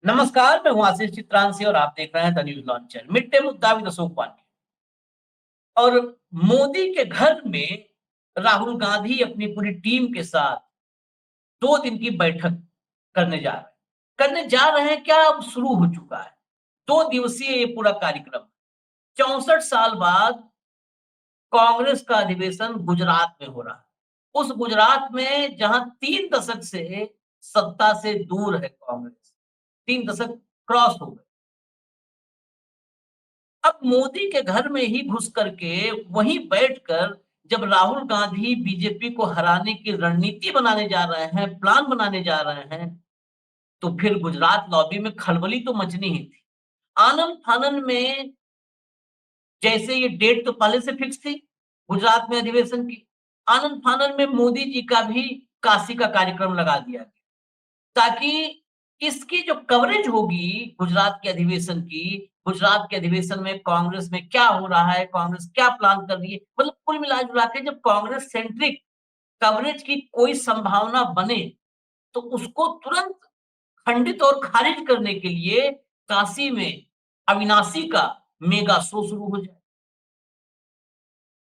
नमस्कार, मैं हूँ आशीष चित्रांशी और आप देख रहे हैं द न्यूज़ लॉन्चर। मिड-डे मुद्दा विद अशोक पांडे। और मोदी के घर में राहुल गांधी अपनी पूरी टीम के साथ 2 दिन की बैठक करने जा रहे हैं। करने जा रहे हैं क्या, अब शुरू हो चुका है। 2 दिवसीय ये पूरा कार्यक्रम। 64 साल बाद कांग्रेस का अधिवेशन गुजरात में हो रहा है। उस गुजरात में जहां 3 दशक से सत्ता से दूर है कांग्रेस। 3 दशक क्रॉस हो गए। अब मोदी के घर में ही घुस करके वहीं बैठकर जब राहुल गांधी बीजेपी को हराने की रणनीति बनाने जा रहे हैं, प्लान बनाने जा रहे हैं, तो फिर गुजरात लॉबी में खलबली तो मचनी ही थी। आनन-फानन में जैसे ये डेट तो पहले से फिक्स थी, गुजरात में अधिवेशन की। आनन-फानन में मोदी जी का भी काशी का कार्यक्रम लगा दिया गया। ताकि इसकी जो कवरेज होगी गुजरात के अधिवेशन की, गुजरात के अधिवेशन में कांग्रेस में क्या हो रहा है, कांग्रेस क्या प्लान कर रही है, मतलब कुल मिला-जुला के जब कांग्रेस सेंट्रिक कवरेज की कोई संभावना बने, तो उसको तुरंत खंडित और खारिज करने के लिए काशी में अविनाशी का मेगा शो शुरू हो जाए।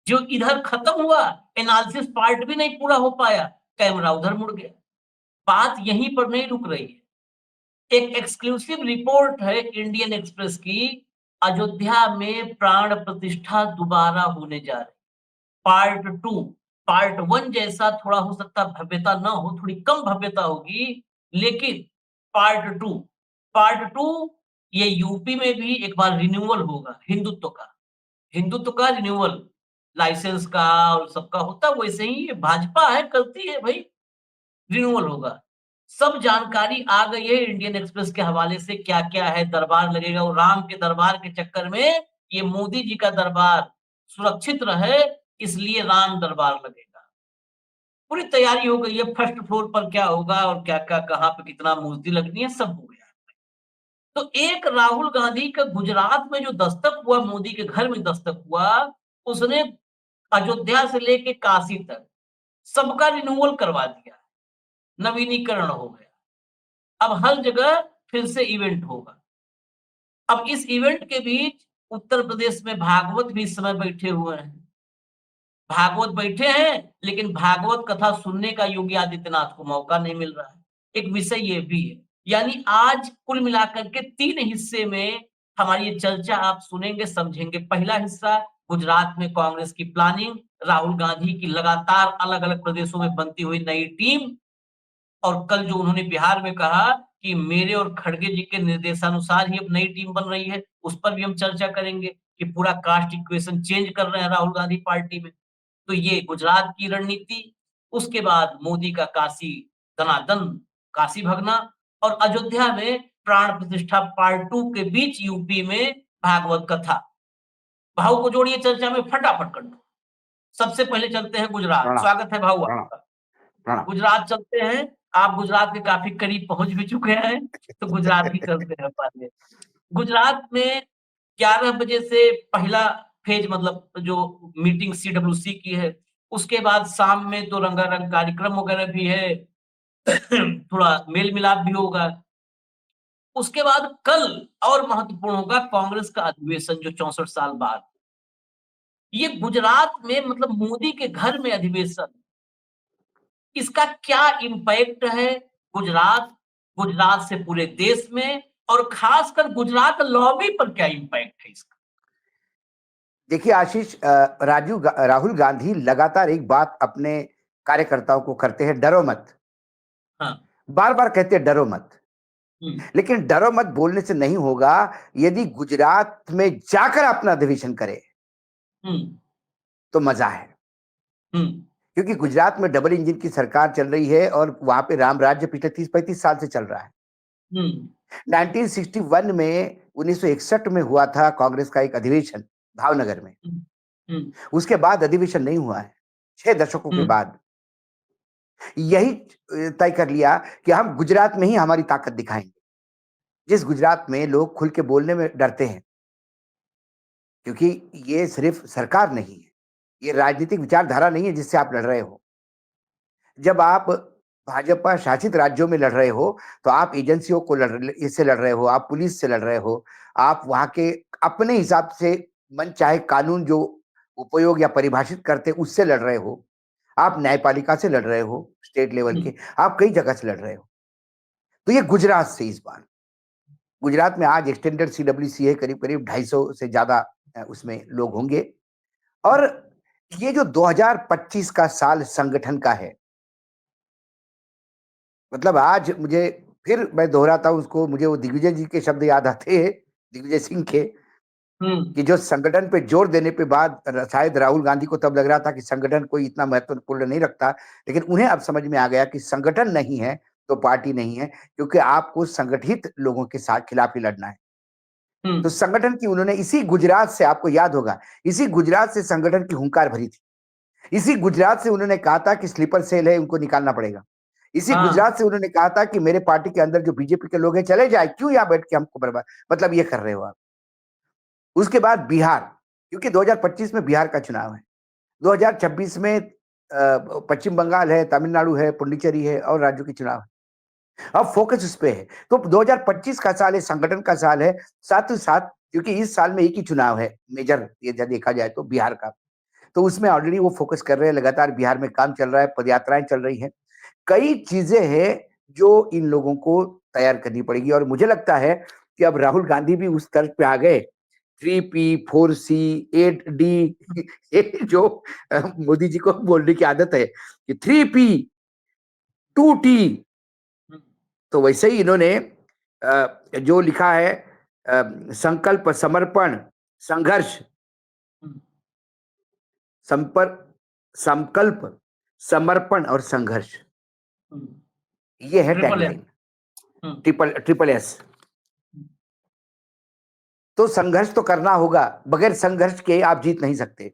जो इधर खत्म हुआ, एनालिसिस पार्ट भी नहीं पूरा हो पाया, कैमरा उधर मुड़ गया। बात यहीं पर नहीं रुक रही है। एक एक्सक्लूसिव रिपोर्ट है इंडियन एक्सप्रेस की, अयोध्या में प्राण प्रतिष्ठा दोबारा होने जा रही। पार्ट 2, पार्ट 1 जैसा थोड़ा हो सकता भव्यता ना हो, थोड़ी कम भव्यता होगी, लेकिन पार्ट 2, पार्ट 2 ये यूपी में भी एक बार रिन्यूअल होगा हिंदुत्व का रिन्यूअल, लाइसेंस का और सबका होता वैसे ही ये भाजपा है, करती है भई, रिन्यूअल होगा। सब जानकारी आ गई है इंडियन एक्सप्रेस के हवाले से क्या-क्या है, दरबार लगेगा और राम के दरबार के चक्कर में ये मोदी जी का दरबार सुरक्षित रहे, इसलिए राम दरबार लगेगा। पूरी तैयारी हो गई है, फर्स्ट फ्लोर पर क्या होगा और क्या-क्या कहाँ पे कितना मूर्ति लगनी है, सब हो गया। तो एक राहुल गांधी का गुजरात में जो दस्तक हुआ, मोदी के घर में दस्तक हुआ, उसने अयोध्या से लेके काशी तक सबका रिन्यूअल करवा दिया, नवीनीकरण हो गया। अब हर जगह फिर से इवेंट होगा। अब इस इवेंट के बीच उत्तर प्रदेश में भागवत भी इस समय बैठे हुए हैं। भागवत बैठे हैं, लेकिन भागवत कथा सुनने का योगी आदित्यनाथ को मौका नहीं मिल रहा है। एक विषय ये भी है। यानी आज कुल मिलाकर के 3 हिस्से में हमारी ये चर्चा आप सुनेंगे, समझेंगे। पहला हिस्सा गुजरात में कांग्रेस की प्लानिंग, राहुल गांधी की लगातार अलग-अलग प्रदेशों में बनती हुई नई टीम और कल जो उन्होंने बिहार में कहा कि मेरे और खड़गे जी के निर्देशानुसार ही अब नई टीम बन रही है, उस पर भी हम चर्चा करेंगे कि पूरा कास्ट इक्वेशन चेंज कर रहे हैं राहुल गांधी पार्टी में। तो ये गुजरात की रणनीति, उसके बाद मोदी का काशी दनादन काशी भगना और अयोध्या में प्राण प्रतिष्ठा पार्ट 2 के बीच यूपी में भागवत कथा। भाऊ को जोड़िए चर्चा में फटाफट कर दो। सबसे पहले चलते हैं गुजरात। प्रणाम। स्वागत है भाऊ प्रणाम। आपका। प्रणाम। गुजरात चलते हैं। आप गुजरात के काफ़ी करीब पहुँच भी चुके हैं, तो गुजरात ही चलते हैं पहले। गुजरात में 11 बजे से पहला फ़ेज़ मतलब जो मीटिंग सीडब्ल्यूसी की है, उसके बाद शाम में तो रंगारंग कार्यक्रम वगैरह भी है, थोड़ा मेल-मिलाप भी होगा। उसके बाद कल और महत्वपूर्ण होगा कांग्रेस का अधिवेशन जो 64 साल बाद। ये गुजरात में मतलब मोदी के घर में अधिवेशन इसका क्या इम्पैक्ट है गुजरात, गुजरात से पूरे देश में और खासकर गुजरात लॉबी पर क्या इम्पैक्ट है इसका? देखिए आशीष, राहुल गांधी लगातार एक बात अपने कार्यकर्ताओं को करते हैं, डरो मत। हाँ, बार बार कहते हैं डरो मत। हुँ, लेकिन डरो मत बोलने से नहीं होगा। यदि गुजरात में जाकर अपना अधिवेशन करे हुँ, तो मजा है। हुँ, क्योंकि गुजरात में डबल इंजन की सरकार चल रही है और वहां पे राम राज्य पिछले 30-35 साल से चल रहा है। हुँ, 1961 में 1961 में हुआ था कांग्रेस का एक अधिवेशन भावनगर में। हुँ, हुँ, उसके बाद अधिवेशन नहीं हुआ है, 6 दशकों के हुँ, बाद। यही तय कर लिया कि हम गुजरात में ही हमारी ताकत दिखाएंगे। जिस गुजरात में लोग खुल के बोलने में डरते हैं, क्योंकि ये सिर्फ सरकार नहीं है, ये राजनीतिक विचारधारा नहीं है जिससे आप लड़ रहे हो। जब आप भाजपा शासित राज्यों में लड़ रहे हो, तो आप एजेंसियों को इससे लड़ रहे हो, आप पुलिस से लड़ रहे हो, आप वहाँ के अपने हिसाब से मनचाहे कानून जो उपयोग या परिभाषित करते हैं, उससे लड़ रहे हो। आप न्यायपालिका से लड़ रहे हो, स्टेट लेवल के, आप कई जगह से लड़ रहे हो। तो ये गुजरात से इस बार, गुजरात में आज एक्सटेंडेड सीडब्ल्यूसी है, करीब-करीब 250 से ज़्यादा उसमें लोग होंगे और ये जो 2025 का साल संगठन का है, मतलब आज मुझे फिर मैं दोहराता हूँ उसको, मुझे वो दिग्विजय जी के शब्द याद आते हैं, दिग्विजय सिंह के, कि जो संगठन पे जोर देने पे बाद शायद राहुल गांधी को तब लग रहा था कि संगठन कोई इतना महत्वपूर्ण नहीं रखता, लेकिन उन्हें अब समझ में आ गया कि संगठन नहीं है तो पार्टी नहीं है, क्योंकि आपको संगठित लोगों के साथ खिलाफ ही लड़ना है। तो संगठन की उन्होंने इसी गुजरात से, आपको याद होगा, इसी गुजरात से संगठन की हुंकार भरी थी। इसी गुजरात से उन्होंने कहा था कि स्लीपर सेल है, उनको निकालना पड़ेगा। इसी गुजरात से उन्होंने कहा था कि मेरे पार्टी के अंदर जो बीजेपी के लोग हैं चले जाए, क्यों यहाँ बैठ के हमको बर्बाद, मतलब ये कर रहे हो आप। उसके बाद बिहार, क्योंकि 2025 में बिहार का चुनाव है, 2026 में पश्चिम बंगाल है, तमिलनाडु है, पुडुचेरी है और राज्यों के चुनाव है। अब फोकस उस पे है। तो 2025 का साल है, संगठन का साल है, साथ ही साथ क्योंकि इस साल में एक ही चुनाव है मेजर, ये देखा जाए तो बिहार का, तो उसमें ऑलरेडी वो फोकस कर रहे हैं, लगातार बिहार में काम चल रहा है, पदयात्राएं चल रही हैं, कई चीजें हैं जो इन लोगों को तैयार करनी पड़ेगी। और मुझे लगता है कि अब राहुल गांधी भी उस तर्ज पे आ गए, 3P 4C 8D ये जो मोदी जी को बोलने की आदत है कि 3P 2T, तो वैसे ही इन्होंने जो लिखा है संकल्प, समर्पण, संघर्ष, संपर्क, संकल्प, समर्पण और संघर्ष, ये है टैगलाइन, ट्रिपल एस। तो संघर्ष तो करना होगा, बगैर संघर्ष के आप जीत नहीं सकते,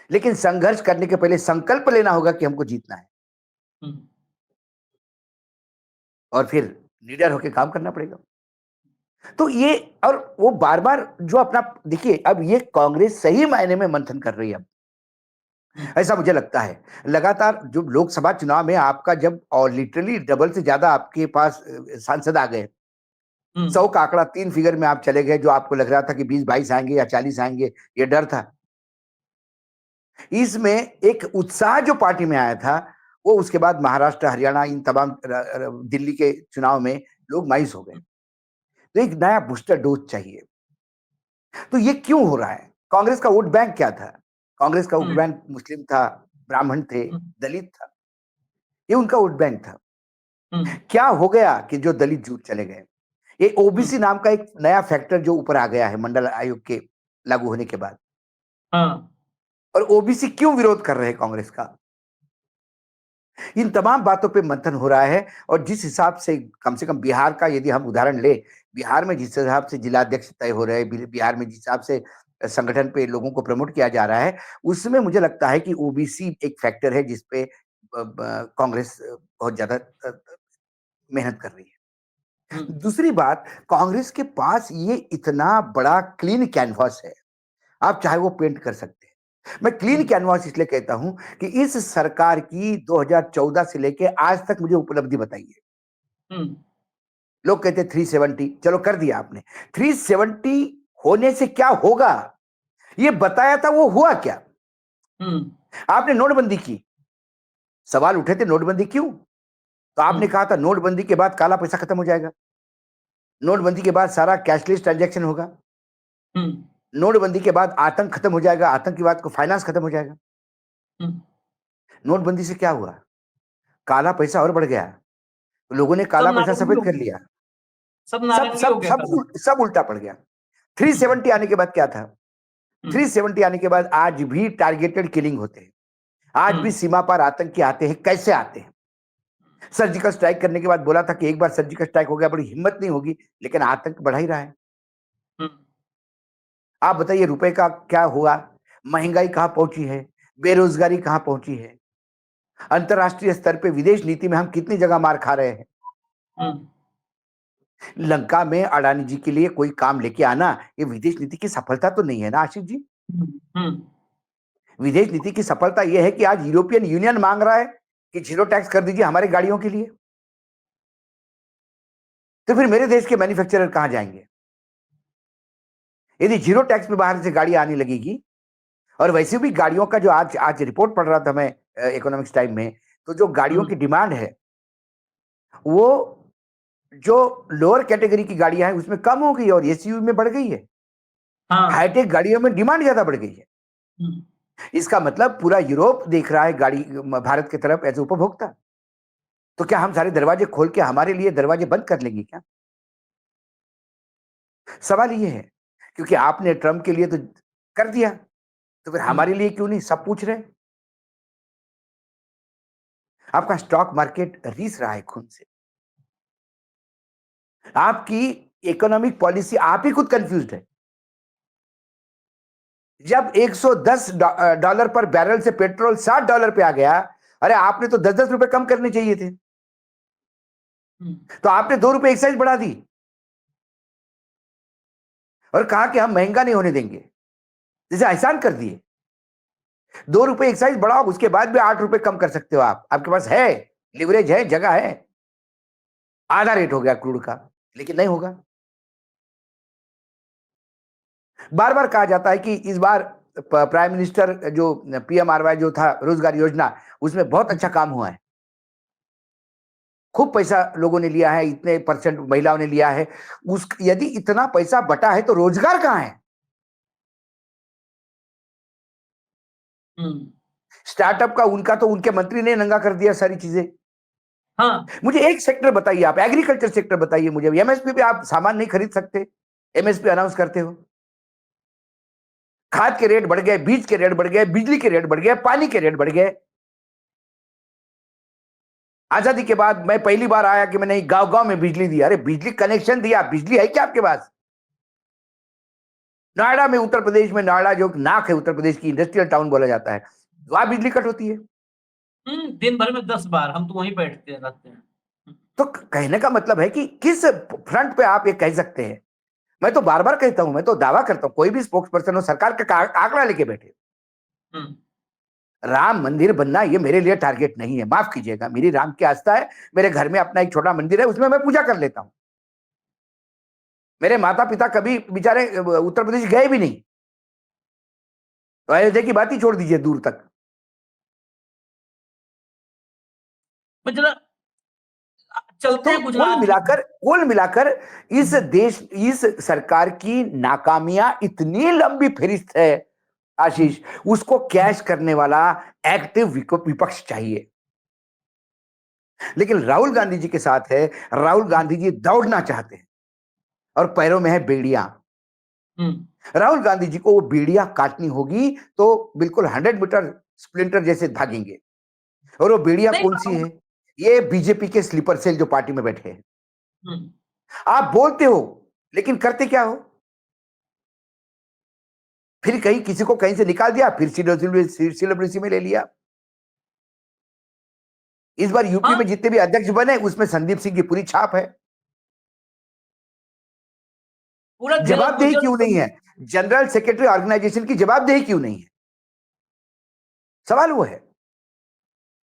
लेकिन संघर्ष करने के पहले संकल्प लेना होगा कि हमको जीतना है और फिर लीडर होकर काम करना पड़ेगा। तो ये, और वो बार बार जो अपना, देखिए अब ये कांग्रेस सही मायने में मंथन कर रही है अब, ऐसा मुझे लगता है। लगातार जो लोकसभा चुनाव में आपका जब और लिटरली डबल से ज्यादा आपके पास सांसद आ गए, 100 का आंकड़ा 3 फिगर में आप चले गए, जो आपको लग रहा था कि 20-22 आएंगे या 40 आएंगे, ये डर था। इसमें एक उत्साह जो पार्टी में आया था, वो उसके बाद महाराष्ट्र, हरियाणा, इन तमाम दिल्ली के चुनाव में लोग मायूस हो गए। तो एक नया बूस्टर डोज चाहिए। तो ये क्यों हो रहा है? कांग्रेस का वोट बैंक क्या था? कांग्रेस का वोट बैंक मुस्लिम था, ब्राह्मण थे, दलित था, ये उनका वोट बैंक था। क्या हो गया कि जो दलित जुट चले गए? ये ओबीसी नाम का एक नया फैक्टर जो ऊपर आ गया है मंडल आयोग के लागू होने के बाद। और ओबीसी क्यों विरोध कर रहे हैं कांग्रेस का? इन तमाम बातों पे मंथन हो रहा है। और जिस हिसाब से, कम से कम बिहार का यदि हम उदाहरण ले, बिहार में जिस हिसाब से जिलाध्यक्ष तय हो रहे हैं, बिहार में जिस हिसाब से संगठन पे लोगों को प्रमोट किया जा रहा है, उसमें मुझे लगता है कि ओबीसी एक फैक्टर है जिसपे कांग्रेस बहुत ज्यादा मेहनत कर रही है। दूसरी बात, कांग्रेस के पास ये इतना बड़ा क्लीन कैनवास है, आप चाहे वो पेंट कर सकते हैं। मैं क्लीन कैनवास इसलिए कहता हूं कि इस सरकार की 2014 से लेके आज तक मुझे उपलब्धि बताइए। लोग कहते 370, चलो कर दिया आपने, 370 होने से क्या होगा ये बताया था, वो हुआ क्या? आपने नोटबंदी की, सवाल उठे थे नोटबंदी क्यों, तो आपने कहा था नोटबंदी के बाद काला पैसा खत्म हो जाएगा, नोटबंदी के बाद सारा कैशलेस ट्रांजैक्शन होगा, नोटबंदी के बाद आतंक खत्म हो जाएगा, आतंकवाद को फाइनेंस खत्म हो जाएगा। नोटबंदी से क्या हुआ? काला पैसा और बढ़ गया, लोगों ने काला पैसा सफेद कर लिया, सब उल्टा पड़ गया। 370 आने के बाद क्या था? 370 आने के बाद आज भी टारगेटेड किलिंग होते हैं, आज भी सीमा पर आतंकी आते हैं। कैसे आते हैं? सर्जिकल स्ट्राइक करने के बाद बोला था कि एक बार सर्जिकल स्ट्राइक हो गया बड़ी हिम्मत नहीं होगी, लेकिन आतंक बढ़ा ही रहा है। आप बताइए रुपए का क्या हुआ? महंगाई कहां पहुंची है, बेरोजगारी कहां पहुंची है, अंतरराष्ट्रीय स्तर पे विदेश नीति में हम कितनी जगह मार खा रहे हैं। लंका में अडानी जी के लिए कोई काम लेके आना, ये विदेश नीति की सफलता तो नहीं है ना आशिष जी। विदेश नीति की सफलता यह है कि आज यूरोपियन यूनियन मांग रहा है कि जीरो टैक्स कर दीजिए हमारी गाड़ियों के लिए, तो फिर मेरे देश के मैन्युफैक्चरर कहां जाएंगे? यदि जीरो टैक्स में बाहर से गाड़ी आने लगेगी, और वैसे भी गाड़ियों का जो आज आज रिपोर्ट पढ़ रहा था मैं इकोनॉमिक्स टाइम में, तो जो गाड़ियों की डिमांड है वो जो लोअर कैटेगरी की गाड़ियां हैं उसमें कम हो गई और एसयूवी में बढ़ गई है। हाँ। हाईटेक गाड़ियों में डिमांड ज्यादा बढ़ गई है। हम्म, इसका मतलब पूरा यूरोप देख रहा है गाड़ी भारत की तरफ एज उपभोक्ता। तो क्या हम सारे दरवाजे खोल के हमारे लिए दरवाजे बंद कर लेंगे क्या? सवाल ये है, क्योंकि आपने ट्रम्प के लिए तो कर दिया, तो फिर हमारे लिए क्यों नहीं? सब पूछ रहे हैं। आपका स्टॉक मार्केट रीस रहा है खून से। आपकी इकोनॉमिक पॉलिसी आप ही खुद कंफ्यूज्ड है। जब $110 पर बैरल से पेट्रोल $60 पे आ गया, अरे आपने तो 10-10 रुपए कम करने चाहिए थे, तो आपने ₹2 एक्साइज बढ़ा दी और कहा कि हम महंगा नहीं होने देंगे, जैसे एहसान कर दिए। ₹2 एक्साइज बढ़ाओ, उसके बाद भी ₹8 कम कर सकते हो। आप, आपके पास है, लिवरेज है, जगह है। आधा रेट हो गया क्रूड का, लेकिन नहीं होगा। बार बार कहा जाता है कि इस बार प्राइम मिनिस्टर जो पीएमआरवाई जो था रोजगार योजना, उसमें बहुत अच्छा काम हुआ है। खूब पैसा लोगों ने लिया है, इतने परसेंट महिलाओं ने लिया है। उस यदि इतना पैसा बटा है तो रोजगार कहां है? स्टार्टअप का उनका तो उनके मंत्री ने नंगा कर दिया सारी चीजें। हाँ। मुझे एक सेक्टर बताइए, आप एग्रीकल्चर सेक्टर बताइए मुझे। एमएसपी पे आप सामान नहीं खरीद सकते, एमएसपी अनाउंस करते हो। खाद के रेट बढ़ गए, बीज के रेट बढ़ गए, बिजली के रेट बढ़ गए, पानी के रेट बढ़ गए। आजादी के बाद मैं पहली बार आया कि मैंने गांव गांव में बिजली दी। अरे बिजली कनेक्शन दिया, बिजली है क्या आपके पास? नोएडा में, उत्तर प्रदेश में, नोएडा जो नाक है उत्तर प्रदेश की, इंडस्ट्रियल टाउन बोला जाता है, वहां बिजली कट होती है। दिन भर में 10 बार हम तो वहीं बैठते रहते हैं। तो कहने का मतलब है कि किस फ्रंट पे आप ये कह सकते हैं? मैं तो बार बार कहता हूं, मैं तो दावा करता हूं, कोई भी स्पोक्स पर्सन हो सरकार का आंकड़ा लेके बैठे। हम्म, राम मंदिर बनना ये मेरे लिए टारगेट नहीं है, माफ कीजिएगा, मेरी राम की आस्था है। मेरे घर में अपना एक छोटा मंदिर है, उसमें मैं पूजा कर लेता हूं। मेरे माता पिता कभी बेचारे उत्तर प्रदेश गए भी नहीं, तो अयोध्या की बात ही छोड़ दीजिए दूर तक। मैं जरा चलते तो हैं गुजरात में। कुल मिलाकर इस देश, इस सरकार की नाकामियां इतनी लंबी फहरिस्त है आशीष, उसको कैश करने वाला एक्टिव विपक्ष चाहिए। लेकिन राहुल गांधी जी के साथ है, राहुल गांधी जी दौड़ना चाहते हैं और पैरों में है बेड़ियां। राहुल गांधी जी को वो बेड़ियां काटनी होगी तो बिल्कुल 100 मीटर स्प्लिंटर जैसे भागेंगे। और वो बेड़ियां नहीं। कौन सी है? ये बीजेपी के स्लीपर सेल जो पार्टी में बैठे हैं। हम्म, आप बोलते हो लेकिन करते क्या हो? फिर कहीं किसी को कहीं से निकाल दिया, फिर सीडब्ल्यूसी में ले लिया। इस बार यूपी हाँ। में जितने भी अध्यक्ष बने उसमें संदीप सिंह की पूरी छाप है। पूरा घेरा जवाबदेही गुजर। क्यों नहीं है? जनरल सेक्रेटरी ऑर्गेनाइजेशन की जवाबदेही क्यों नहीं है? सवाल वो है।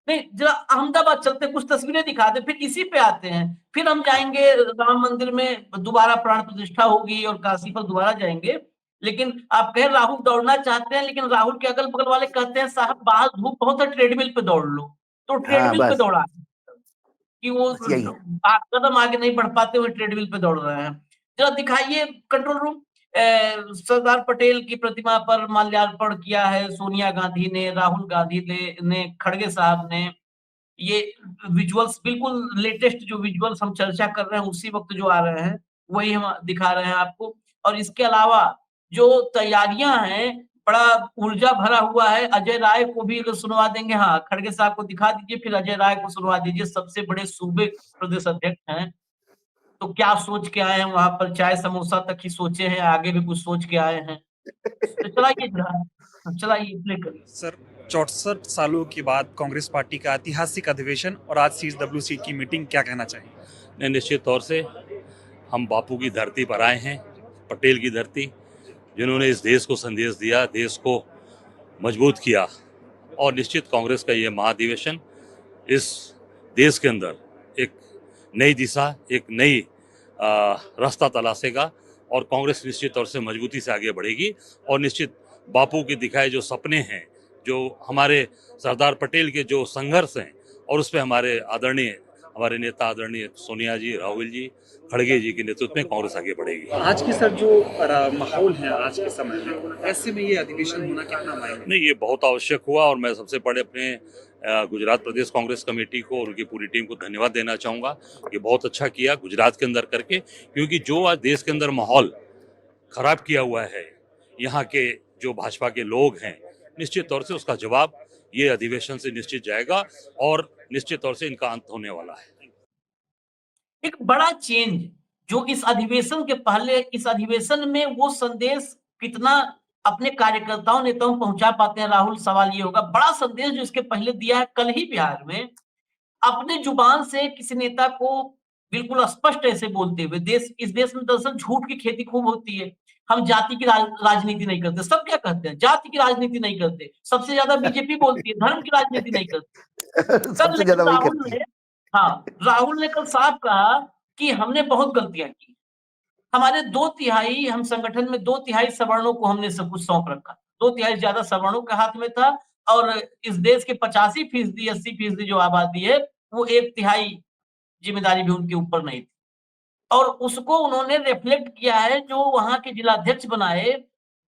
नहीं, जरा अहमदाबाद चलते, कुछ तस्वीरें दिखाते, फिर इसी पे आते हैं। फिर हम जाएंगे राम मंदिर में, दोबारा प्राण प्रतिष्ठा होगी और काशी पर दोबारा जाएंगे। लेकिन आप कह राहुल दौड़ना चाहते हैं, लेकिन राहुल के अगल बगल वाले कहते हैं साहब बाहर धूप बहुत है, ट्रेडमिल पे दौड़ लो। तो हाँ ट्रेडमिल पे बस, दौड़ा कि वो बस यही है। कदम आगे नहीं बढ़ पाते हुए ट्रेडमिल पे दौड़ रहे हैं। जरा दिखाइए कंट्रोल रूम। सरदार पटेल की प्रतिमा पर माल्यार्पण किया है सोनिया गांधी ने, राहुल गांधी ने, खड़गे साहब ने। ये विजुअल्स बिल्कुल लेटेस्ट जो विजुअल्स हम चर्चा कर रहे हैं उसी वक्त जो आ रहे हैं, वही हम दिखा रहे हैं आपको। और इसके अलावा जो तैयारियां हैं, बड़ा ऊर्जा भरा हुआ है। अजय राय को भी अगर सुनवा देंगे, हाँ खड़गे साहब को दिखा दीजिए, फिर अजय राय को सुनवा दीजिए, सबसे बड़े सूबे प्रदेश अध्यक्ष हैं। तो क्या सोच के आए हैं वहां पर? चाय समोसा तक ही सोचे हैं, आगे भी कुछ सोच के आए हैं? तो चलाइए जरा, चलाइए प्ले करिए। सर, 64 सालों के बाद कांग्रेस पार्टी का ऐतिहासिक अधिवेशन और आज सीडब्ल्यूसी की मीटिंग, क्या कहना चाहिए? ने निश्चित तौर से हम बापू की धरती पर आए हैं, पटेल की धरती, जिन्होंने इस देश को संदेश दिया, देश को मजबूत किया। और निश्चित कांग्रेस का ये महाधिवेशन इस देश के अंदर एक नई दिशा, एक नई रास्ता तलाशेगा और कांग्रेस निश्चित तौर से मजबूती से आगे बढ़ेगी और निश्चित बापू के दिखाए जो सपने हैं, जो हमारे सरदार पटेल के जो संघर्ष हैं और उस पे हमारे नेता आदरणीय सोनिया जी, राहुल जी, खड़गे जी के नेतृत्व में कांग्रेस आगे बढ़ेगी। आज की सर जो माहौल है आज के समय में, ऐसे में ये अधिवेशन होना कितना मायने? नहीं, ये बहुत आवश्यक हुआ और मैं सबसे पहले अपने गुजरात प्रदेश कांग्रेस कमेटी को और उनकी पूरी टीम को धन्यवाद देना चाहूँगा। ये बहुत अच्छा किया गुजरात के अंदर करके, क्योंकि जो आज देश के अंदर माहौल खराब किया हुआ है, यहाँ के जो भाजपा के लोग हैं, निश्चित तौर से उसका जवाब ये अधिवेशन से निश्चित जाएगा और निश्चित तौर से इनका अंत होने वाला है। एक बड़ा चेंज जो इस अधिवेशन के पहले इस अधिवेशन में वो संदेश कितना अपने कार्यकर्ताओं नेताओं पहुंचा पाते हैं, राहुल, सवाल ये होगा। बड़ा संदेश जो इसके पहले दिया है कल ही बिहार में, अपने जुबान से किसी नेता को बिल्कुल स्पष्ट ऐसे बोलते हुए, इस देश में दरअसल झूठ की खेती खूब होती है। हम जाति की राजनीति नहीं करते। सब क्या कहते हैं? जाति की राजनीति नहीं करते। सबसे ज्यादा बीजेपी बोलती है, धर्म की राजनीति नहीं करते। कल सबसे ज्यादा लेकिन वही राहुल करती है। ने राहुल ने कल साफ कहा कि हमने बहुत गलतियां की। हमारे 2 तिहाई हम संगठन में 2 तिहाई सवर्णों को हमने सब कुछ सौंप रखा। 2 तिहाई ज्यादा सवर्णों के हाथ में था और इस देश के 85% 80% जो आबादी है, वो 1 तिहाई जिम्मेदारी भी उनके ऊपर नहीं थी। और उसको उन्होंने रिफ्लेक्ट किया है जो वहां के जिलाध्यक्ष बनाए,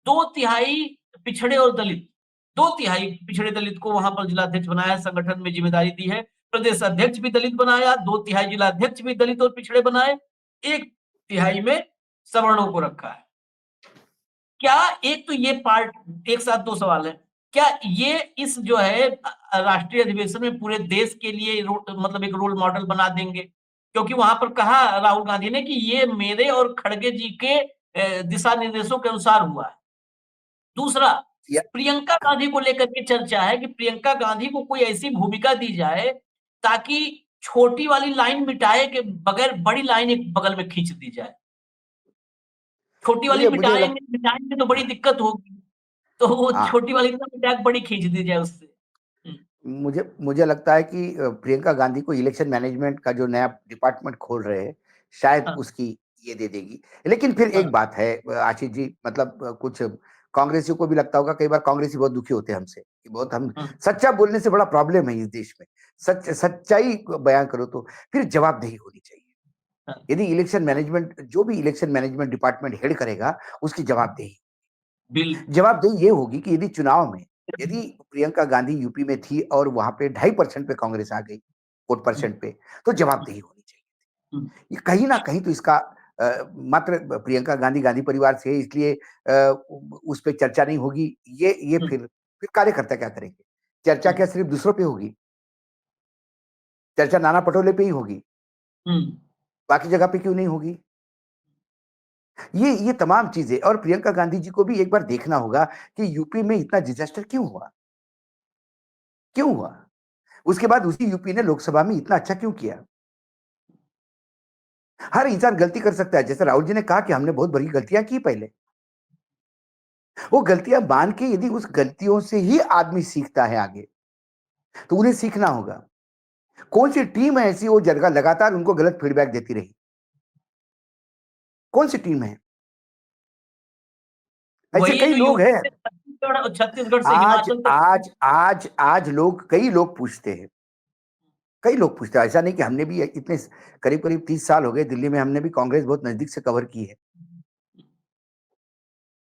2 तिहाई पिछड़े और दलित, 2 तिहाई पिछड़े दलित को वहां पर जिलाध्यक्ष बनाया, संगठन में जिम्मेदारी दी है। प्रदेश अध्यक्ष भी दलित बनाया, 2 तिहाई जिलाध्यक्ष भी दलित और पिछड़े बनाए, 1 तिहाई में सवर्णों को रखा है। क्या एक तो ये पार्ट एक साथ 2 सवाल है। क्या ये इस जो है राष्ट्रीय अधिवेशन में पूरे देश के लिए मतलब एक रोल मॉडल बना देंगे? क्योंकि वहां पर कहा राहुल गांधी ने कि ये मेरे और खड़गे जी के दिशा निर्देशों के अनुसार हुआ है। दूसरा, या प्रियंका गांधी को लेकर के चर्चा है कि प्रियंका गांधी को कोई ऐसी भूमिका दी जाए ताकि छोटी वाली लाइन मिटाए के बगैर बड़ी लाइन एक बगल में खींच दी जाए। छोटी वाली मुझे मुझे लग मिटाएँगे तो बड़ी दिक्कत होगी। तो वो हाँ, छोटी वाली ना मिटा के बड़ी खींच दी जाए उससे। हुँ, मुझे मुझे लगता है कि प्रियंका गांधी को इलेक्शन मैनेजमेंट का जो नया डिपार्टमेंट खोल रहे हैं, शायद हाँ, उसकी ये दे देगी। लेकिन फिर हाँ, एक बात है आशीष जी, मतलब कुछ कांग्रेसियों को भी लगता होगा, कई बार कांग्रेसी बहुत दुखी होते हैं हमसे कि बहुत हम हाँ, सच्चा बोलने से बड़ा प्रॉब्लम है इस देश में। सच्चाई को बयान करो तो फिर जवाबदेही होनी चाहिए। हाँ, यदि इलेक्शन मैनेजमेंट जो भी इलेक्शन मैनेजमेंट डिपार्टमेंट हेड करेगा, उसकी जवाबदेही बिल्कुल। जवाबदेही ये होगी कि यदि चुनाव में यदि प्रियंका गांधी यूपी में थी और वहां पे 2.5% पे कांग्रेस आ गई, वोट हुँ, परसेंट पे, तो जवाबदेही होनी चाहिए। हुँ, ये कहीं ना कहीं तो इसका मात्र प्रियंका गांधी गांधी परिवार से है, इसलिए उस पे चर्चा नहीं होगी। ये हुँ, फिर कार्यकर्ता क्या करेंगे? चर्चा हुँ, क्या सिर्फ दूसरों पे होगी? चर्चा नाना पटोले पे ही होगी, हुँ, बाकी जगह पे क्यों नहीं होगी? ये तमाम चीजें, और प्रियंका गांधी जी को भी एक बार देखना होगा कि यूपी में इतना डिजास्टर क्यों हुआ? क्यों हुआ? उसके बाद उसी यूपी ने लोकसभा में इतना अच्छा क्यों किया? हर इंसान गलती कर सकता है, जैसे राहुल जी ने कहा कि हमने बहुत बड़ी गलतियां की पहले। वो गलतियां मान के यदि उस गलतियों से ही आदमी सीखता है आगे, तो उन्हें सीखना होगा। कौन सी टीम है ऐसी वो जगह लगातार उनको गलत फीडबैक देती रही? कौन सी टीम है? ऐसे वही है कई जो लोग यूपी हैं। से छत्तीसगढ़ और छत्तीसगढ़ से आज हिमाचल तक। आज आज आज लोग कई लोग पूछते हैं, कई लोग पूछते हैं, ऐसा नहीं कि हमने भी इतने करीब करीब 30 साल हो गए दिल्ली में, हमने भी कांग्रेस बहुत नजदीक से कवर की है।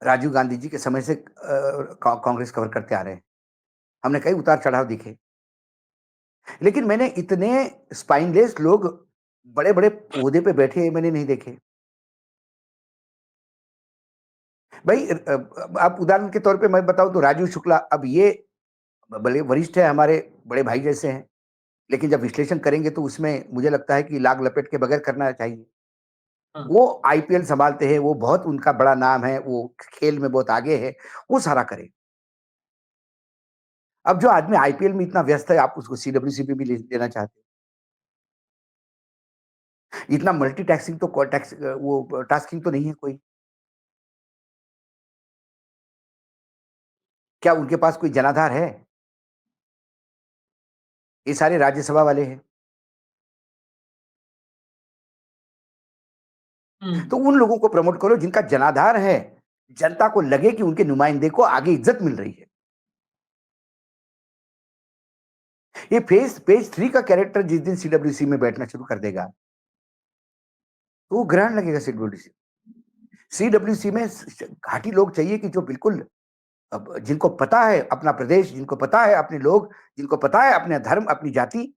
राजीव गांधी जी के समय से कांग्रेस कवर करते आ रहे हैं, हमने कई उतार चढ़ाव दिखे। लेकिन मैंने इतने स्पाइनलेस लोग बड़े बड़े ओहदे पे बैठे मैंने नहीं देखे भाई। आप उदाहरण के तौर पे मैं बताऊं तो राजीव शुक्ला, अब ये बड़े वरिष्ठ है, हमारे बड़े भाई जैसे हैं, लेकिन जब विश्लेषण करेंगे तो उसमें मुझे लगता है कि लाग लपेट के बगैर करना चाहिए। हाँ, वो आईपीएल संभालते हैं, वो बहुत उनका बड़ा नाम है, वो खेल में बहुत आगे है, वो सारा करें। अब जो आदमी आईपीएल में इतना व्यस्त है, आप उसको सीडब्ल्यूसी भी लेना चाहते हैं? इतना मल्टीटास्किंग तो वो टास्किंग तो नहीं है कोई। क्या उनके पास कोई जनाधार है? ये सारे राज्यसभा वाले हैं। तो उन लोगों को प्रमोट करो जिनका जनाधार है, जनता को लगे कि उनके नुमाइंदे को आगे इज्जत मिल रही है। ये पेज 3 का कैरेक्टर जिस दिन सीडब्ल्यूसी में बैठना शुरू कर देगा, तो वो ग्रहण लगेगा सीडब्ल्यूसी में। घाटी लोग चाहिए कि जो बिल्कुल जिनको पता है अपना प्रदेश, जिनको पता है अपने लोग, जिनको पता है अपने धर्म, अपनी जाति,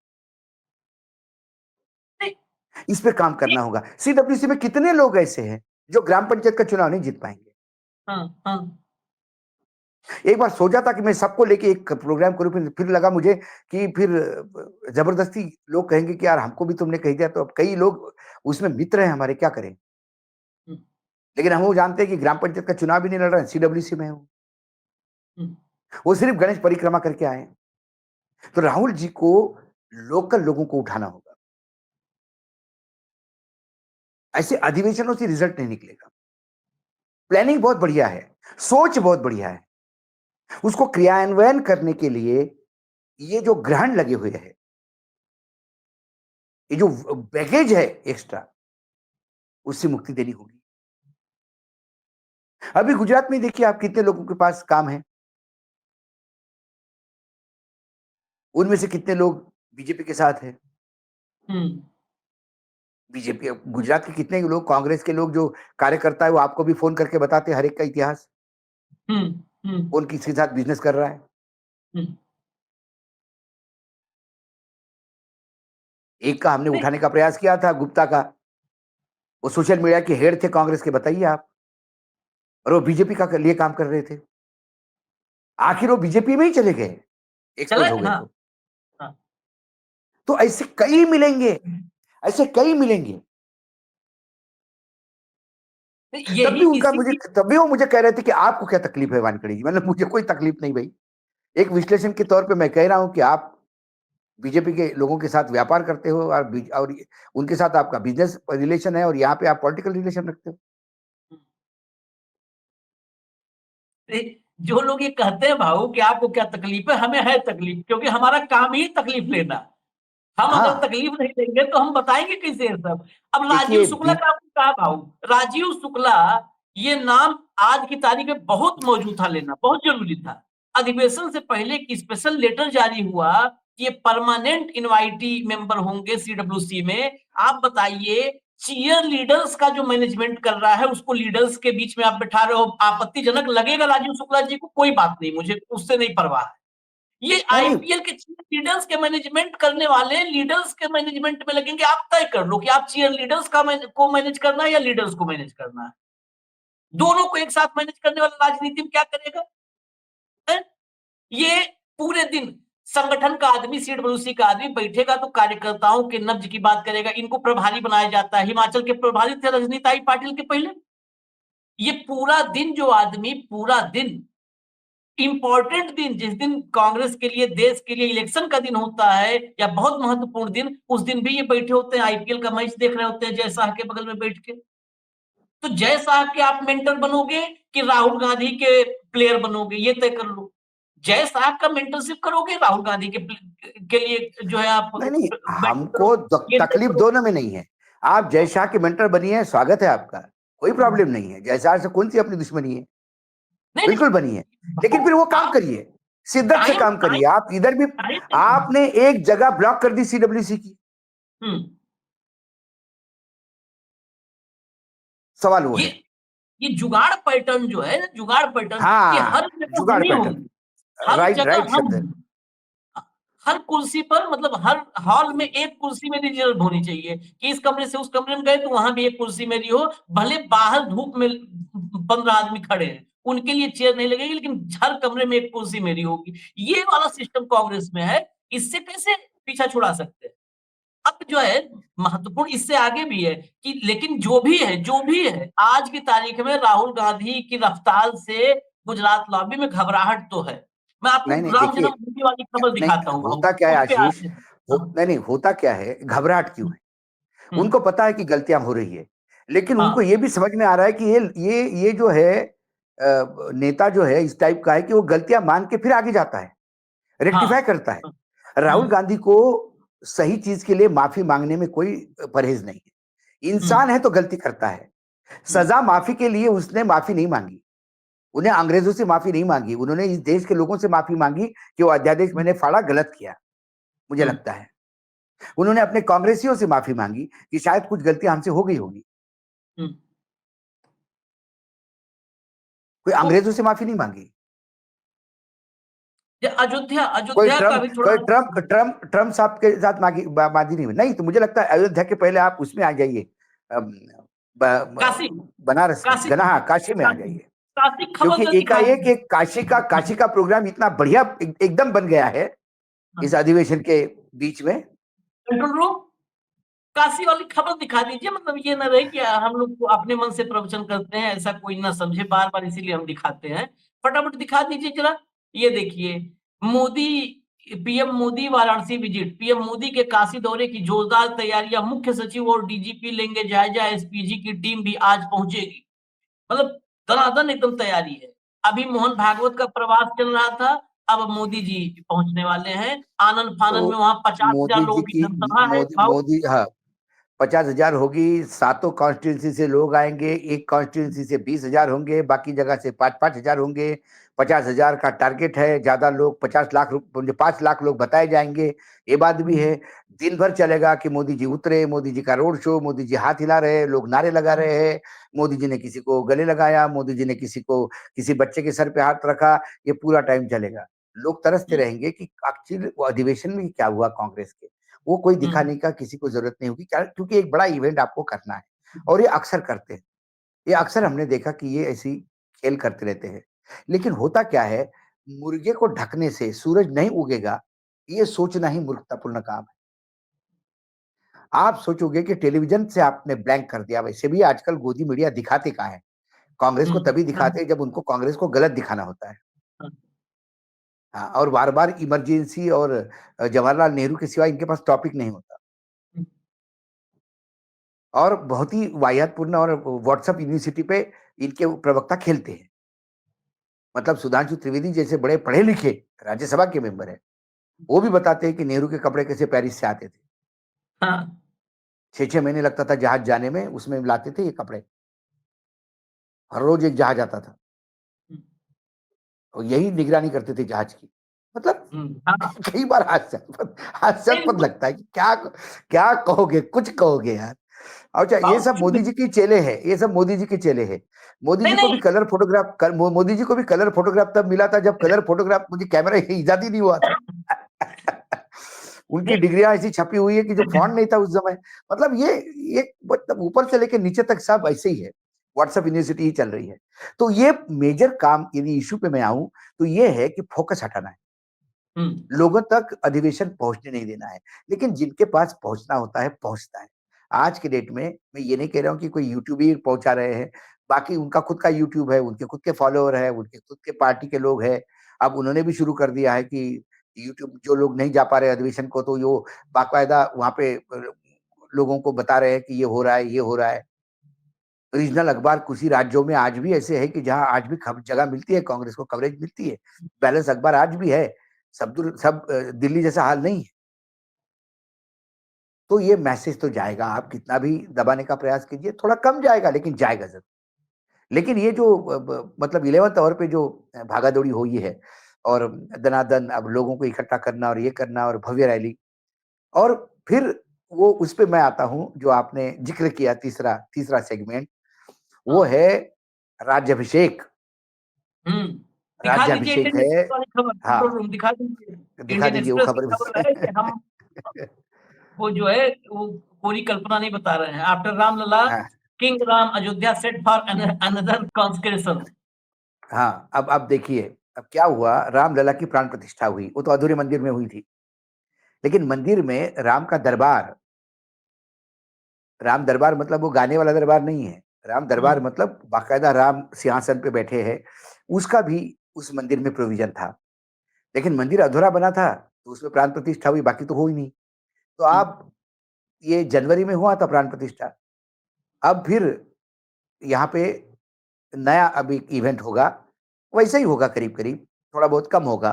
इस पे काम करना होगा। सीडब्ल्यूसी में कितने लोग ऐसे हैं जो ग्राम पंचायत का चुनाव नहीं जीत पाएंगे। एक बार सोचा था कि मैं सबको लेके एक प्रोग्राम करूं, फिर लगा मुझे कि फिर जबरदस्ती लोग कहेंगे कि यार हमको भी तुमने कह दिया, तो अब कई लोग उसमें मित्र हैं हमारे, क्या करें। लेकिन हम वो जानते हैं कि ग्राम पंचायत का चुनाव भी नहीं लड़ रहे हैं, सीडब्ल्यूसी में हूं, वो सिर्फ गणेश परिक्रमा करके आए। तो राहुल जी को लोकल लोगों को उठाना होगा। ऐसे अधिवेशनों से रिजल्ट नहीं निकलेगा। प्लानिंग बहुत बढ़िया है, सोच बहुत बढ़िया है, उसको क्रियान्वयन करने के लिए ये जो ग्रहण लगे हुए हैं, ये जो बैगेज है एक्स्ट्रा, उससे मुक्ति देनी होगी। अभी गुजरात में देखिए आप कितने लोगों के पास काम है, उनमें से कितने लोग बीजेपी के साथ हैं। बीजेपी, गुजरात के कितने लोग, कांग्रेस के लोग जो कार्यकर्ता है, वो आपको भी फोन करके बताते हैं हर एक का इतिहास, कौन किसके साथ बिजनेस कर रहा है। एक का हमने उठाने का प्रयास किया था, गुप्ता का, वो सोशल मीडिया के हेड थे कांग्रेस के, बताइए आप, और वो बीजेपी का लिए काम कर रहे थे। आखिर वो बीजेपी में ही चले गए, एक्सपोज हो गए। तो ऐसे कई मिलेंगे, ऐसे कई मिलेंगे। तब भी वो मुझे कह रहे थे कि आपको क्या तकलीफ है वानखड़े जी। मतलब मुझे कोई तकलीफ नहीं भाई, एक विश्लेषण के तौर पे मैं कह रहा हूं कि आप बीजेपी के लोगों के साथ व्यापार करते हो और उनके साथ आपका बिजनेस रिलेशन है, और यहाँ पे आप पॉलिटिकल रिलेशन रखते हो। जो लोग ये कहते हैं भाऊ कि आपको क्या तकलीफ है, हमें है तकलीफ, क्योंकि हमारा काम ही तकलीफ लेना। हम अगर तकलीफ नहीं लेंगे तो हम बताएंगे कैसे सब। अब राजीव शुक्ला का आपको कहा भाऊ, राजीव शुक्ला ये नाम आज की तारीख में बहुत मौजूद था, लेना बहुत जरूरी था। अधिवेशन से पहले एक स्पेशल लेटर जारी हुआ कि ये परमानेंट इनवाइटी मेंबर होंगे सीडब्ल्यूसी में। आप बताइए, चीयर लीडर्स का जो मैनेजमेंट कर रहा है, उसको लीडर्स के बीच में आप बैठा रहे हो। आपत्तिजनक लगेगा राजीव शुक्ला जी को, कोई बात नहीं, मुझे उससे नहीं परवाह है। ये आईपीएल के लीडर्स के मैनेजमेंट करने वाले लीडर्स के मैनेजमेंट में लगेंगे। आप तय कर लो कि आप चीयर लीडर्स को मैनेज करना है या लीडर्स को मैनेज करना है। दोनों को एक साथ मैनेज करने वाला राजनीति में क्या करेगा। ये पूरे दिन संगठन का आदमी, सीडब्ल्यूसी का आदमी बैठेगा तो कार्यकर्ताओं के नब्ज की बात करेगा। इनको प्रभारी बनाया जाता है, हिमाचल के प्रभारी थे रजनीताई पाटिल के पहले। ये पूरा दिन जो आदमी, पूरा दिन इंपॉर्टेंट दिन, जिस दिन कांग्रेस के लिए, देश के लिए इलेक्शन का दिन होता है या बहुत महत्वपूर्ण दिन, उस दिन भी ये बैठे होते हैं, आईपीएल का मैच देख रहे होते हैं जय शाह के बगल में बैठ के। तो जय शाह के आप मेंटर बनोगे कि राहुल गांधी के प्लेयर बनोगे, ये तय कर लो। जय शाह का मेंटरशिप करोगे, राहुल गांधी के लिए जो है आप नहीं, हमको तकलीफ दोनों में नहीं है। आप जय शाह के मेंटर बनिए, स्वागत है आपका, कोई प्रॉब्लम नहीं है। जय शाह से कौन सी अपनी दुश्मनी है, बिल्कुल बनी है। लेकिन फिर वो काम करिए, शिद्दत से काम करिए। आप इधर भी आपने एक जगह ब्लॉक कर दी सीडब्ल्यूसी की, सवाल वो है। ये जुगाड़ पैटर्न जो है, जुगाड़ पैटर्न, हाँ, ये हर जुगाड़ पैटर्न, राइट शब्द। हर कुर्सी पर, मतलब हर हॉल में एक कुर्सी मेरी रिजर्व होनी चाहिए कि इस कमरे से उस कमरे में गए तो वहां भी एक कुर्सी मेरी हो। भले बाहर धूप में 15 आदमी खड़े हैं, उनके लिए चेयर नहीं लगेगी, लेकिन हर कमरे में एक कुर्सी मेरी होगी। ये वाला सिस्टम कांग्रेस में है। इससे कैसे पीछा छुड़ा सकते हैं। अब जो है महत्वपूर्ण इससे आगे भी है कि, लेकिन जो भी है आज की तारीख में राहुल गांधी की रफ्तार से गुजरात लॉबी में घबराहट तो है। मैं आपको राम जन्मभूमि वाली खबर दिखाता हूँ। होता क्या है आशीष, नहीं होता क्या है, घबराहट क्यों है। उनको पता है कि गलतियां हो रही है, लेकिन उनको ये भी समझ में आ रहा है कि ये जो है नेता जो है इस टाइप का है कि वो गलतियां मान के फिर आगे जाता है, रेक्टिफाई करता है। राहुल गांधी को सही चीज के लिए माफी मांगने में कोई परहेज नहीं है। इंसान है तो गलती करता है। सजा माफी के लिए उसने माफी नहीं मांगी। उन्हें अंग्रेजों से माफी नहीं मांगी, उन्होंने इस देश के लोगों से माफी मांगी कि वो अध्यादेश मैंने फाड़ा, गलत किया, मुझे लगता है। उन्होंने अपने कांग्रेसियों से माफी मांगी कि शायद कुछ गलतियां हमसे हो गई होगी। कोई अंग्रेजों से माफी नहीं मांगी। अयोध्या कोई अयोध्या का भी थोड़ा ट्रम्प साहब के साथ मांगी नहीं, तो मुझे लगता है अयोध्या के पहले आप उसमें आ जाइए, काशी बनारस में, काशी हाँ, काशी में आ जाइए, काशी खबर क्योंकि तो दिखा एकाएक एक काशी का प्रोग्राम इतना बढ़िया एकदम बन गया है इस अधिवेशन के बीच में। कंट्रोल रूम काशी वाली खबर दिखा दीजिए, मतलब ये ना रहे कि हम लोग को अपने मन से प्रवचन करते हैं, ऐसा कोई ना समझे बार बार, इसीलिए हम दिखाते हैं। फटाफट दिखा दीजिए जरा। ये देखिए, Modi PM Modi Varanasi visit, PM Modi के काशी दौरे की जोरदार तैयारियां, मुख्य सचिव और डीजीपी लेंगे जायजा, एसपीजी की टीम भी आज पहुंचेगी। मतलब दनादन एकदम तैयारी है। अभी मोहन भागवत का प्रवास चल रहा था, अब मोदी जी पहुंचने वाले हैं। आनंद फानंद में तो वहां 50,000 मोदी जी लोगों की की जनसभा है भाऊ। मोदी, हाँ, 50,000 होगी, सातों कॉन्स्टिट्यूंसी से लोग आएंगे, एक कॉन्स्टिट्यूंसी से 20,000 होंगे, बाकी जगह से 5,000 होंगे। 50,000 का टारगेट है, ज्यादा लोग 5 लाख लोग बताए जाएंगे। ये बात भी है। दिन भर चलेगा कि मोदी जी उतरे, मोदी जी का रोड शो, मोदी जी हाथ हिला रहे हैं, लोग नारे लगा रहे हैं, मोदी जी ने किसी को गले लगाया, मोदी जी ने किसी बच्चे के सर पे हाथ रखा, ये पूरा टाइम चलेगा। लोग तरसते रहेंगे कि एक्चुअली वो अधिवेशन में क्या हुआ कांग्रेस के, वो कोई दिखाने का किसी को जरूरत नहीं होगी, क्योंकि एक बड़ा इवेंट आपको करना है। और ये अक्सर करते हैं, ये अक्सर हमने देखा कि ये ऐसी खेल करते रहते हैं। लेकिन होता क्या है, मुर्गे को ढकने से सूरज नहीं उगेगा, ये सोचना ही मूर्खतापूर्ण काम है। आप सोचोगे कि टेलीविजन से आपने ब्लैंक कर दिया, वैसे भी आजकल गोदी मीडिया दिखाते कहाँ है। कांग्रेस को तभी दिखाते हैं जब उनको कांग्रेस को गलत दिखाना होता है। हाँ, और बार बार इमरजेंसी और जवाहरलाल नेहरू के सिवा इनके पास टॉपिक नहीं होता। और बहुत ही वाहियातपूर्ण, और व्हाट्सएप यूनिवर्सिटी पे इनके प्रवक्ता खेलते हैं। मतलब सुधांशु त्रिवेदी जैसे बड़े पढ़े लिखे राज्यसभा के मेंबर है, वो भी बताते हैं कि नेहरू के कपड़े कैसे पेरिस से आते थे। हाँ 6-6 महीने लगता था जहाज जाने में, उसमें लाते थे ये कपड़े। हर रोज एक जहाज आता था और यही निगरानी करते थे जहाज की। मतलब हाँ कई बार हास्यास्पद नहीं, लगता है कि क्या क्या कहोगे, कुछ कहोगे यार। अच्छा, ये सब मोदी जी की चेले हैं, ये सब मोदी जी के चेले हैं। मोदी नहीं जी को भी नहीं मोदी जी को भी कलर फोटोग्राफ तब मिला था जब कलर फोटोग्राफ, मुझे कैमरा इजाद ही नहीं हुआ था। उनकी डिग्रियां ऐसी छपी हुई है कि जो फॉन्ट नहीं था उस समय। मतलब ये मतलब ऊपर से लेकर नीचे तक सब ऐसे ही है। व्हाट्सएप यूनिवर्सिटी ही चल रही है। तो ये मेजर काम, यदि इशू पे मैं आऊं, तो ये है कि फोकस हटाना है, लोगों तक अधिवेशन पहुंचने नहीं देना है। लेकिन जिनके पास पहुंचना होता है पहुंचता है। आज के डेट में मैं ये नहीं कह रहा हूं कि कोई यूट्यूब ही पहुंचा रहे हैं, बाकी उनका खुद का यूट्यूब है, उनके खुद के फॉलोअर है, उनके खुद के पार्टी के लोग हैं। अब उन्होंने भी शुरू कर दिया है कि यूट्यूब, जो लोग नहीं जा पा रहे अधिवेशन को, तो यो बाकायदा वहां पे लोगों को बता रहे हैं कि ये हो रहा है, ये हो रहा है। रीजनल अखबार कुछ ही राज्यों में आज भी ऐसे है कि जहां आज भी जगह मिलती है, कांग्रेस को कवरेज मिलती है। बैलेंस अखबार आज भी है। सब दिल्ली जैसा हाल नहीं है। तो ये मैसेज तो जाएगा, आप कितना भी दबाने का प्रयास कीजिए, थोड़ा कम जाएगा लेकिन जाएगा जरूर। लेकिन ये जो मतलब 11th आवर पे जो भागा दौड़ी हुई है, और दनादन अब लोगों को इकट्ठा करना और ये करना और भव्य रैली, और फिर वो उस पे मैं आता हूँ जो आपने जिक्र किया, तीसरा तीसरा सेगमेंट, वो है राज्याभिषेक। दिखा दीजिए राज्याभिषेक इंडियन है। एक्सप्रेस वाली खबर, कंट्रोल हाँ, रूम दिखा दीजिए। दिखा इंडियन दीजिए वो एक्सप्रेस की खबर खबर है कि हम भी। वो जो है वो पूरी कल्पना नहीं बता रहे हैं। आफ्टर रामलला, हाँ, king Ram Ayodhya set for another conspiration. हाँ, अब देखिए, अब क्या हुआ, रामलला की प्राण प्रतिष्ठा हुई, वो तो अधूरे मंदिर में हुई थी। लेकिन मंदिर में राम दरबार मतलब वो गाने वाला दरबार नहीं है। राम दरबार मतलब बाकायदा राम सिंहासन पे बैठे हैं, उसका भी उस मंदिर में प्रोविजन था। लेकिन मंदिर अधूरा बना था, तो उसमें प्राण प्रतिष्ठा हुई, बाकी तो हो ही नहीं। तो आप, ये जनवरी में हुआ था प्राण प्रतिष्ठा। अब फिर यहाँ पे नया अभी इवेंट होगा, वैसे ही होगा करीब करीब, थोड़ा बहुत कम होगा।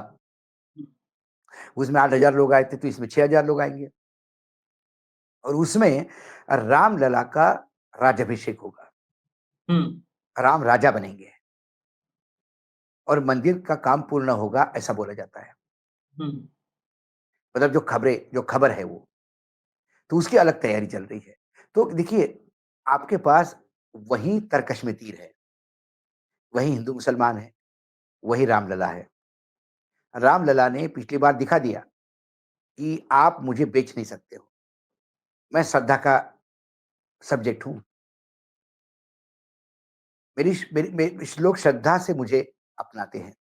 उसमें 8,000 लोग आए थे, तो इसमें 6,000 लोग आएंगे, और उसमें रामलला का राज्याभिषेक होगा, राम राजा बनेंगे और मंदिर का काम पूर्ण होगा, ऐसा बोला जाता है। मतलब जो खबर है वो, तो उसकी अलग तैयारी चल रही है। तो देखिए, आपके पास वही तर्कश में तीर है, वही हिंदू मुसलमान है, वही रामलला है। रामलला ने पिछली बार दिखा दिया कि आप मुझे बेच नहीं सकते हो, मैं श्रद्धा का सब्जेक्ट हूं। लोग श्रद्धा से मुझे अपनाते हैं,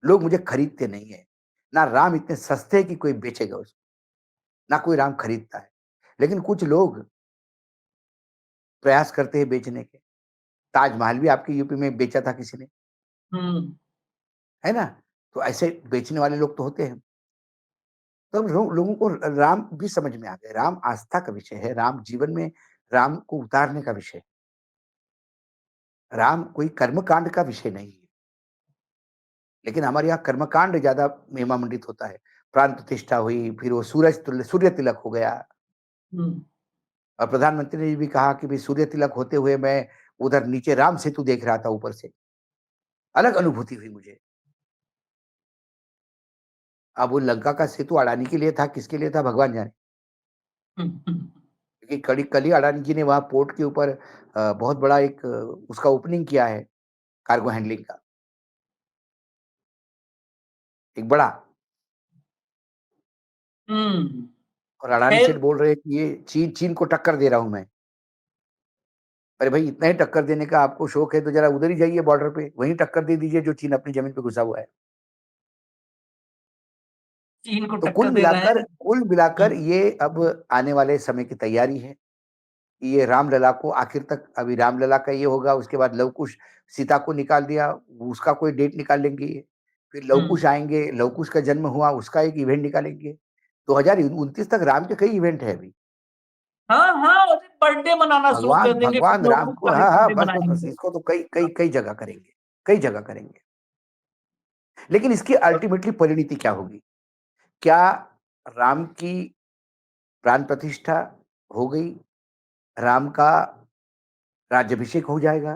लोग मुझे खरीदते नहीं है। ना राम इतने सस्ते हैं कि कोई बेचेगा उसको, ना कोई राम खरीदता है। लेकिन कुछ लोग प्रयास करते हैं बेचने के। ताजमहल भी आपके यूपी में बेचा था किसी ने, है ना? तो ऐसे बेचने वाले लोग तो होते हैं। तो लोगों को राम भी समझ में आ गए। राम आस्था का विषय है, राम जीवन में राम को उतारने का विषय है। राम कोई कर्मकांड का विषय नहीं है। लेकिन हमारे यहाँ कर्मकांड ज्यादा महिमा मंडित होता है। प्राण प्रतिष्ठा हुई, फिर वो सूर्य तिलक हो गया, और प्रधानमंत्री ने भी कहा कि भाई सूर्य तिलक होते हुए मैं उधर नीचे राम सेतु देख रहा था ऊपर से। अलग अनुभूति हुई मुझे। अब वो लंका का सेतु अडानी के लिए था, किसके लिए था भगवान जाने। क्योंकि कल ही अडानी जी ने वहां पोर्ट के ऊपर बहुत बड़ा एक उसका ओपनिंग किया है, कार्गो हैंडलिंग का, एक बड़ा। और अडानी खैर, सेठ बोल रहे हैं कि ये चीन को टक्कर दे रहा हूं मैं। अरे भाई, इतना ही टक्कर देने का आपको शौक है तो जरा उधर ही जाइए, बॉर्डर पे, वहीं टक्कर दे दीजिए जो चीन अपनी जमीन पे घुसा हुआ है। चीन को तो टक्कर दे रहे हैं। कुल मिलाकर ये अब आने वाले समय की तैयारी है। ये रामलला को आखिर तक, अभी रामलला का ये होगा, उसके बाद लवकुश, सीता को निकाल दिया, उसका कोई डेट निकाल लेंगे ये। फिर लवकुश आएंगे, लवकुश का जन्म हुआ, उसका एक इवेंट निकालेंगे। 2029 तक राम के कई इवेंट है अभी। हाँ हाँ, बर्थडे मनाना शुरू कर देंगे, भगवान कुछ लोग राम को, का भी हाँ हाँ, बर्थडे बस मनाएंगे। इसको तो कई जगह करेंगे, कई जगह करेंगे। लेकिन इसकी अल्टीमेटली परिणति क्या होगी? क्या राम की प्राण प्रतिष्ठा हो गई, राम का राज्याभिषेक हो जाएगा,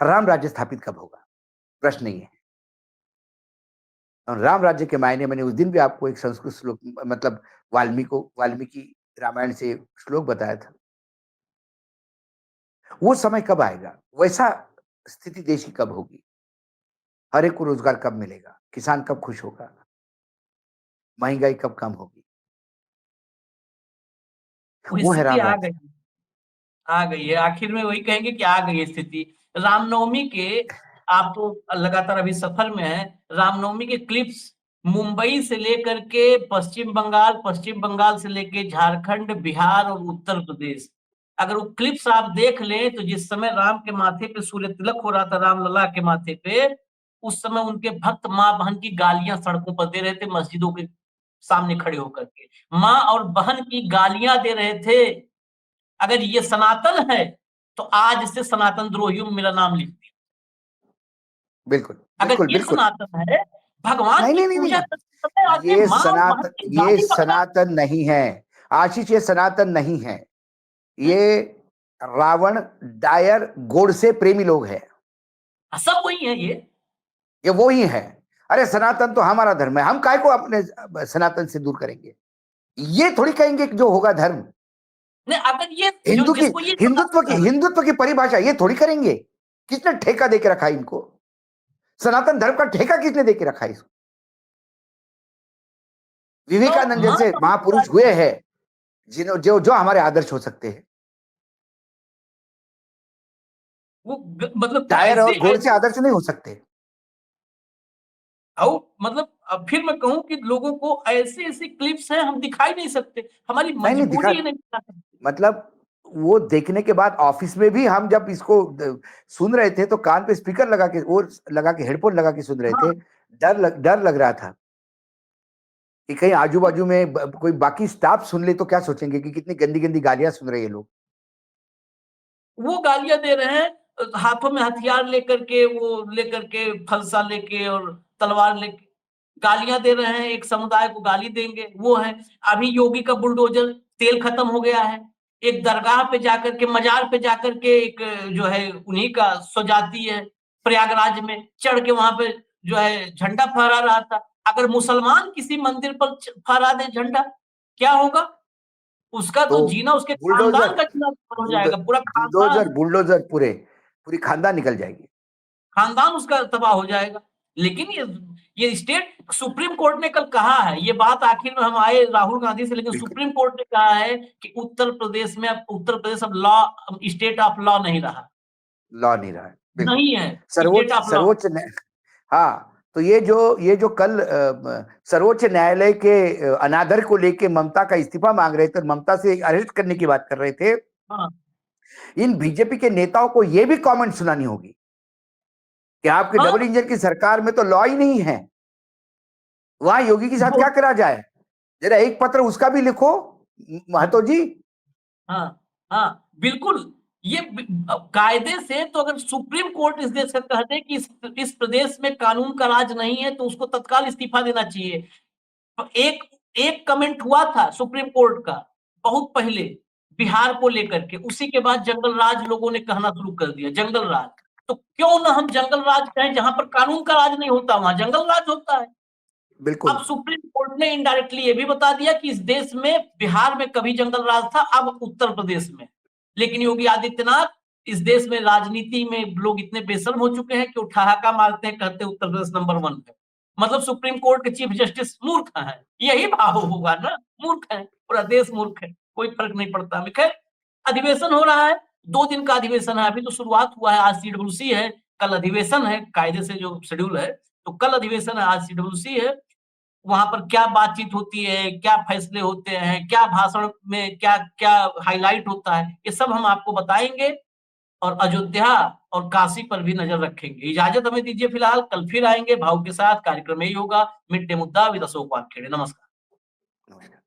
राम राज्य स्थापित कब होगा, प्रश्न ये है। और राम राज्य के मायने, मैंने उस दिन भी आपको एक संस्कृत श्लोक, मतलब वाल्मीकि रामायण से श्लोक बताया था। वो समय कब आएगा, वैसा स्थिति देश की कब होगी, हर एक को रोजगार कब मिलेगा, किसान कब खुश होगा, महंगाई कब कम होगी, वो वो है स्थिति राम राज्य। आ गई है। आखिर में वही कहेंगे कि आ गई है स्थिति। रामनवमी के, आप तो लगातार अभी सफर में है, रामनवमी के क्लिप्स मुंबई से लेकर के पश्चिम बंगाल से लेके झारखंड, बिहार और उत्तर प्रदेश, अगर वो क्लिप्स आप देख लें तो जिस समय राम के माथे पे सूर्य तिलक हो रहा था, रामलला के माथे पे, उस समय उनके भक्त माँ बहन की गालियां सड़कों पर दे रहे थे, मस्जिदों के सामने खड़े होकर के माँ और बहन की गालियां दे रहे थे। अगर ये सनातन है तो आज से सनातन द्रोहियों में मेरा नाम लिख दिया। बिल्कुल अगर बिल्कुल ये बिल्कुल। सनातन है, भगवान नहीं की नहीं नहीं पूजा नहीं, करते समय आके माँ और बहन की ये गाली पकड़ा। सनातन नहीं है आशीष, ये सनातन नहीं है। ये रावण, डायर, गोडसे प्रेमी लोग हैं। सब वही है ये वो ही है। अरे सनातन तो हमारा धर्म है, हम काय को अपने सनातन से दूर करेंगे। ये थोड़ी कहेंगे कि जो होगा धर्म, नहीं, अगर ये जो जिसको ये हिंदुत्व की परिभाषा ये थोड़ी करेंगे। किसने ठेका देके रखा है इनको? सनातन धर्म का ठेका किसने देके रखा है इसको? तो विवेकानंद माँ जैसे महापुरुष हुए हैं, जिन्हों जो जो हमारे आदर्श हो सकते हैं। वो मतलब डायर ऐसे और घोड़ से ऐसे आदर्श नहीं हो सकते। और मतलब अब फिर मैं कहूं कि लोगों को ऐसे ऐसे क्लिप्स हैं, हम दिखाई नहीं सकते, हमारी नहीं दिखा, मजबूरी है नहीं दिखा सकते। मतलब वो देखने के बाद ऑफिस में भी हम जब इसको सुन रहे थे तो कान पे स्पीकर लगा के, और लगा के, हेडफोन लगा के सुन रहे थे। हाँ, डर लग रहा था कि कहीं आजू बाजू में कोई बाकी स्टाफ सुन ले तो क्या सोचेंगे कि कितनी गंदी गंदी गालियां सुन रहे हैं लोग। वो गालियां दे रहे हैं, हाथों में हथियार लेकर के, वो लेकर के फलसा लेके और तलवार लेके। गालियां दे रहे हैं, एक समुदाय को गाली देंगे, वो है। अभी योगी का बुलडोजर, तेल खत्म हो गया है, एक दरगाह पे जाकर के, मजार पे जाकर के एक जो है उन्हीं का स्वजाति है, प्रयागराज में चढ़ के वहां पे जो है झंडा फहरा रहा था। अगर मुसलमान किसी मंदिर पर फहरा दे झंडा, क्या होगा? उसका तो तो जीना, उसके बुलडोजर खानदान का जीना हो जाएगा, पूरा बुलडोजर खानदान, बुलडोजर पूरी खानदान निकल जाएगी। खानदान उसका तबाह हो जाएगा। लेकिन ये स्टेट सुप्रीम कोर्ट ने कल कहा है, ये बात आखिर में हम आए राहुल गांधी से, लेकिन बिल्कुल सुप्रीम कोर्ट ने कहा है कि उत्तर प्रदेश में, अब उत्तर प्रदेश अब लॉ, स्टेट ऑफ लॉ नहीं रहा, लॉ नहीं रहा है, बिल्कुल नहीं है स्टेट सर्वोच्च ऑफ लॉ। सर्वोच्च हाँ, तो ये जो कल सर्वोच्च न्यायालय के अनादर को लेके ममता का इस्तीफा मांग रहे थे और ममता से अरेस्ट करने की बात कर रहे थे, हाँ, इन बीजेपी के नेताओं को ये भी कमेंट सुनानी होगी कि आपकी हाँ, डबल इंजन की सरकार में तो लॉ ही नहीं है, वहां योगी के साथ वो, क्या करा जाए, जरा एक पत्र उसका भी लिखो महतो जी। हाँ, हाँ, बिल्कुल। ये कायदे से तो अगर सुप्रीम कोर्ट इस देश का कह दे कि इस प्रदेश में कानून का राज नहीं है, तो उसको तत्काल इस्तीफा देना चाहिए। एक एक कमेंट हुआ था सुप्रीम कोर्ट का बहुत पहले बिहार को लेकर के, उसी के बाद जंगल राज लोगों ने कहना शुरू कर दिया, जंगल राज। तो क्यों ना हम जंगल राज कहें, जहां पर कानून का राज नहीं होता वहां जंगल राज होता है। बिल्कुल अब सुप्रीम कोर्ट ने इनडायरेक्टली ये भी बता दिया कि इस देश में, बिहार में कभी जंगल राज था, अब उत्तर प्रदेश में। लेकिन योगी आदित्यनाथ, इस देश में राजनीति में लोग इतने बेशर्म हो चुके हैं कि वो ठहाका मारते हैं, कहते हैं उत्तर प्रदेश नंबर 1 पे। मतलब सुप्रीम कोर्ट के चीफ जस्टिस मूर्ख है, यही भाव होगा ना, मूर्ख है, पूरा देश मूर्ख है, कोई फर्क नहीं पड़ता। खैर, अधिवेशन हो रहा है, 2 दिन का अधिवेशन है, अभी तो शुरुआत हुआ है, आज सीडब्ल्यूसी है, कल अधिवेशन है, कायदे से जो शेड्यूल है, तो कल अधिवेशन है, आज सीडब्ल्यूसी है। वहां पर क्या बातचीत होती है, क्या फैसले होते हैं, क्या भाषण में क्या क्या हाईलाइट होता है, ये सब हम आपको बताएंगे। और अयोध्या और काशी पर भी नजर रखेंगे। इजाजत हमें दीजिए फिलहाल, कल फिर आएंगे भाव के साथ, कार्यक्रम यही होगा, मिड डे मुद्दा विद अशोक वानखेड़े। नमस्कार। नमस्कार।